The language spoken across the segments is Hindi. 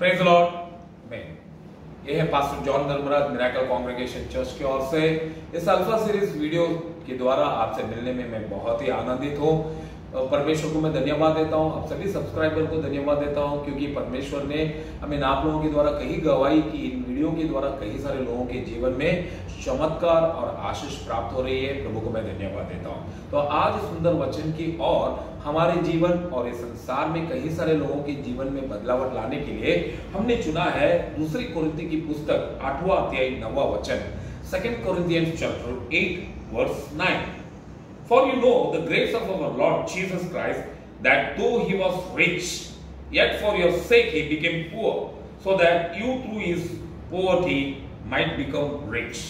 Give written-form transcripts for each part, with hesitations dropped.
Praise the Lord. आमीन। ये है pastor John Dharmaraj miracle congregation church की ओर से इस अल्फा सीरीज वीडियो के द्वारा आपसे मिलने में मैं बहुत ही आनंदित हूँ। परमेश्वर को मैं धन्यवाद देता हूँ, आप सभी सब्सक्राइबर को धन्यवाद देता हूँ, क्योंकि परमेश्वर ने हमें आप लोगों के द्वारा कही गवाही की, इन वीडियो के द्वारा कई सारे लोगों के जीवन में चमत्कार और आशीष प्राप्त हो रही है। प्रभु को मैं धन्यवाद देता हूँ। तो आज सुंदर वचन की और हमारे जीवन और इस संसार में कई सारे लोगों के जीवन में बदलाव लाने के लिए हमने चुना है दूसरी कोरिन्थी की पुस्तक 8वां अध्याय 9वां वचन, 2 Corinthians chapter 8 verse 9। For you know the grace of our Lord Jesus Christ, that though he was rich, yet for your sake he became poor, so that you through his poverty might become rich।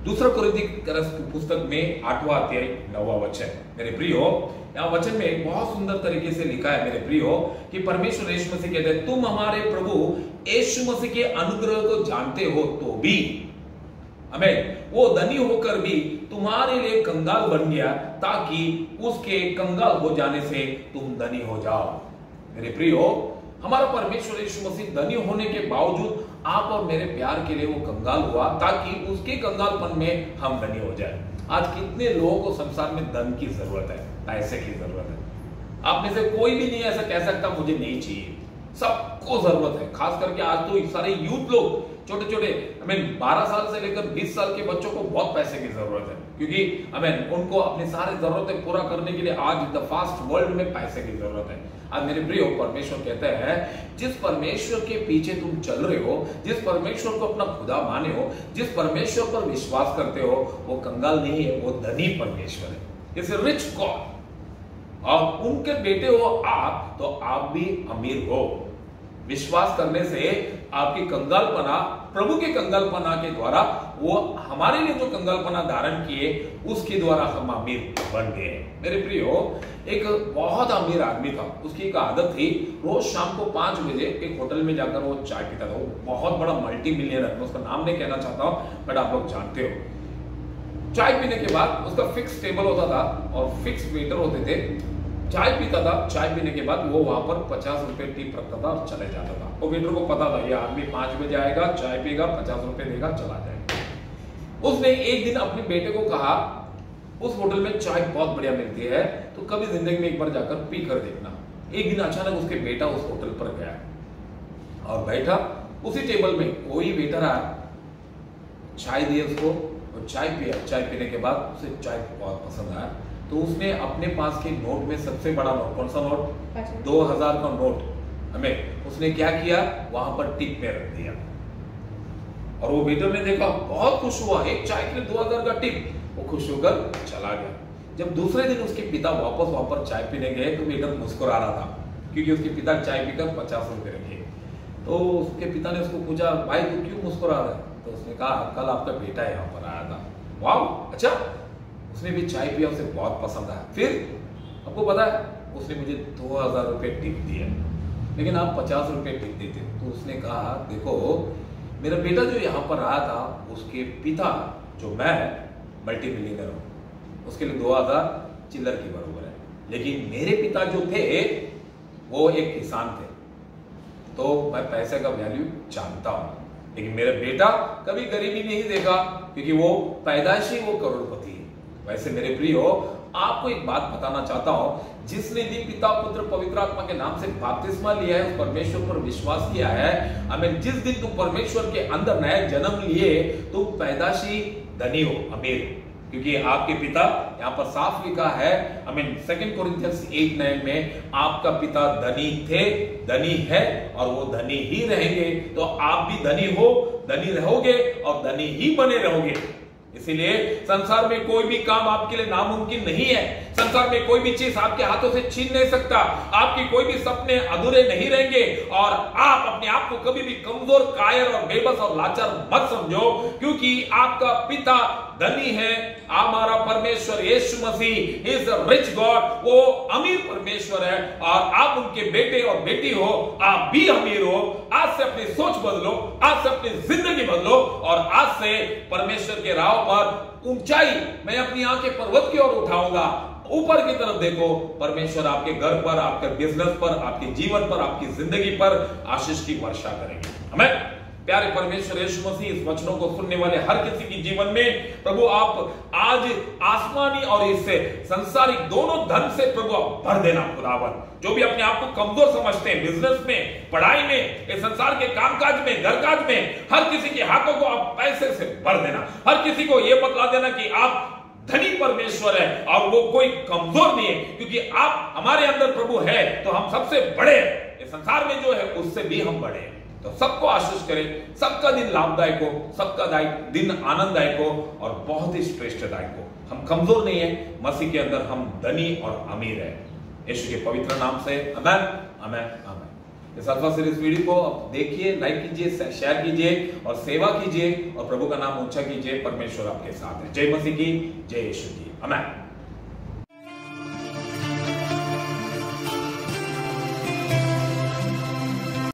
दूसरा कोरिन्थी की पुस्तक में 8वां अध्याय 9वां वचन। मेरे प्रियो, यहाँ वचन में बहुत सुंदर तरीके से लिखा है मेरे प्रियो कि परमेश्वर यीशु मसीह कहते हैं, तुम हमारे प्रभु यीशु मसीह के अनुग्रह को जानते हो तो भी, आमीन, वो धनी होकर भी तुम्हारे लिए कंगाल बन गया ताकि उसके कंगाल हो जाने से तुम धनी हो जाओ। मेरे प्रियो, हमारा परमेश्वर यीशु मसीह धनी होने के बावजूद आप और मेरे प्यार के लिए वो कंगाल हुआ ताकि उसके कंगालपन में हम धनी हो जाए। आज कितने लोगों को संसार में धन की जरूरत है, पैसे की जरूरत है। आप में से कोई भी नहीं ऐसा कह सकता मुझे नहीं चाहिए, सबको जरूरत है। खास करके आज तो सारे यूथ लोग, छोटे छोटे 12 साल से लेकर 20 साल के बच्चों को बहुत पैसे की जरूरत है, क्योंकि उनको अपनी सारी जरूरतें पूरा करने के लिए आज द फास्ट वर्ल्ड में पैसे की जरूरत है। आज मेरे प्रियो, परमेश्वर कहते हैं, जिस परमेश्वर के पीछे तुम चल रहे हो, जिस परमेश्वर को अपना खुदा माने हो, जिस परमेश्वर पर विश्वास करते हो, वो कंगाल नहीं है, वो धनी परमेश्वर है। It's a rich God. और उनके बेटे हो आप, तो आप भी अमीर हो। विश्वास करने से आपकी कंगालपना, प्रभु के कंगालपना के द्वारा, वो हमारे लिए जो कंगालपना धारण किए उसके द्वारा हम अमीर बन गए। मेरे प्रियो, एक बहुत अमीर आदमी था, उसकी एक आदत थी, रोज शाम को 5 बजे एक होटल में जाकर वो चाय पीता था। वो बहुत बड़ा मल्टी मिलियनर, मैं उसका नाम नहीं कहना चाहता हूं, बट आप लोग जानते हो। चाय पीने के बाद उसका फिक्स टेबल होता था और फिक्स वेटर होते थे। चाय पीता था, चाय पीने के बाद वो वहां पर 50 रुपए टिप रखता था और चले जाता था। वो वेटर को पता था ये आदमी 5 बजे आएगा, चाय पीएगा, 50 रुपए देगा, चला जाएगा। उसने एक दिन अपने बेटे को कहा, उस होटल में चाय बहुत बढ़िया मिलती है, तो कभी जिंदगी में एक बार जाकर पी कर देखना। एक दिन अचानक उसके बेटा उस होटल पर गया और बैठा उसी टेबल में। कोई वेटर आया, चाय दी उसको और चाय पिया। चाय पीने के बाद उसे चाय बहुत पसंद आया, तो उसने अपने पास के नोट में सबसे बड़ा नोट, कौन सा नोट, 2000 का नोट, उसने क्या किया, वहां पर टिप में रख दिया। और वो वेटर ने देखा, बहुत खुश हुआ, एक चाय के लिए 2000 का टिप, वो खुश होकर चला गया। जब दूसरे दिन उसके पिता वापस वहां पर चाय पीने गए तो वेटर मुस्कुरा रहा था, क्योंकि उसके पिता चाय पीकर 50 रुपए रखे। तो उसके पिता ने उसको पूछा, भाई तू क्यों मुस्कुरा रहा है? तो उसने कहा, कल आपका बेटा यहाँ पर आया था। वाह, अच्छा। उसने भी चाय पिया, उसे बहुत पसंद आया। फिर आपको पता है, उसने मुझे 2000 रुपए टिप दिया, लेकिन आप 50 रुपए टिप देते। तो उसने कहा, देखो मेरा बेटा जो यहाँ पर आया था, उसके पिता जो मैं मल्टी मिलियनर हूं, उसके लिए 2000 चिल्लर की बराबर है, लेकिन मेरे पिता जो थे वो एक किसान थे, तो मैं पैसे का वैल्यू जानता हूं। लेकिन मेरा बेटा कभी गरीबी नहीं देखा, क्योंकि वो पैदाइशी वो करोड़पति है। वैसे मेरे प्रियो, आपको एक बात बताना चाहता हूं, जिसने भी पिता पुत्र पवित्र आत्मा के नाम से बपतिस्मा लिया है, उस परमेश्वर पर विश्वास किया है, जिस दिन तुम परमेश्वर के अंदर नया जन्म लिए, तुम पैदाशी धनी हो, अमीर, क्योंकि आपके पिता, यहाँ पर साफ लिखा है, 2 Corinthians 8:9 में, आपका पिता धनी थे, धनी है और वो धनी ही रहेंगे। तो आप भी धनी हो, धनी रहोगे और धनी ही बने रहोगे। इसीलिए संसार में कोई भी काम आपके लिए नामुमकिन नहीं है। संसार में कोई भी चीज आपके हाथों से छीन नहीं सकता। आपकी कोई भी सपने अधूरे नहीं रहेंगे। और आप अपने आप को कभी भी कमजोर, कायर और बेबस और लाचार मत समझो, क्योंकि आपका पिता धनी है। हमारा परमेश्वर यीशु मसीह इज अ रिच गॉड, वो अमीर परमेश्वर है और आप उनके बेटे और बेटी हो। आप भी अमीर हो। आज से अपनी सोच बदलो, आज से अपनी जिंदगी बदलो और आज से परमेश्वर के राह पर ऊंचाई, मैं अपनी आंखें पर्वत की ओर उठाऊंगा। ऊपर की तरफ देखो, परमेश्वर आपके घर पर, आपके बिजनेस पर, आपके जीवन पर, आपकी जिंदगी पर आशीष की वर्षा करेंगे। हमें प्यारे परमेश्वर यीशु मसीह, इस वचनों को सुनने वाले हर किसी के जीवन में प्रभु आप आज आसमानी और इससे संसारिक दोनों धन से प्रभु आप भर देना खुदावन। जो भी अपने आप को कमजोर समझते हैं, बिजनेस में, पढ़ाई में, इस संसार के कामकाज में, घरकाज में, हर किसी के हाथों को आप पैसे से भर देना। हर किसी को यह बतला देना कि आप धनी परमेश्वर है और वो कोई कमजोर नहीं है, क्योंकि आप हमारे अंदर प्रभु है तो हम सबसे बड़े हैं। इस संसार में जो है उससे भी हम बड़े हैं। तो सबको आशीष करें, सबका दिन लाभदायक हो, सबका दिन आनंददायक हो और बहुत ही श्रेष्ठदायक हो। हम कमजोर नहीं है, मसीह के अंदर हम धनी और अमीर है। यीशु के पवित्र नाम से आमेन, आमेन, आमेन। इस अल्फा सीरीज वीडियो को आप देखिए, लाइक कीजिए, शेयर कीजिए और सेवा कीजिए और प्रभु का नाम ऊंचा कीजिए। परमेश्वर आपके साथ है। जय मसीह की, जय यीशु की, आमेन।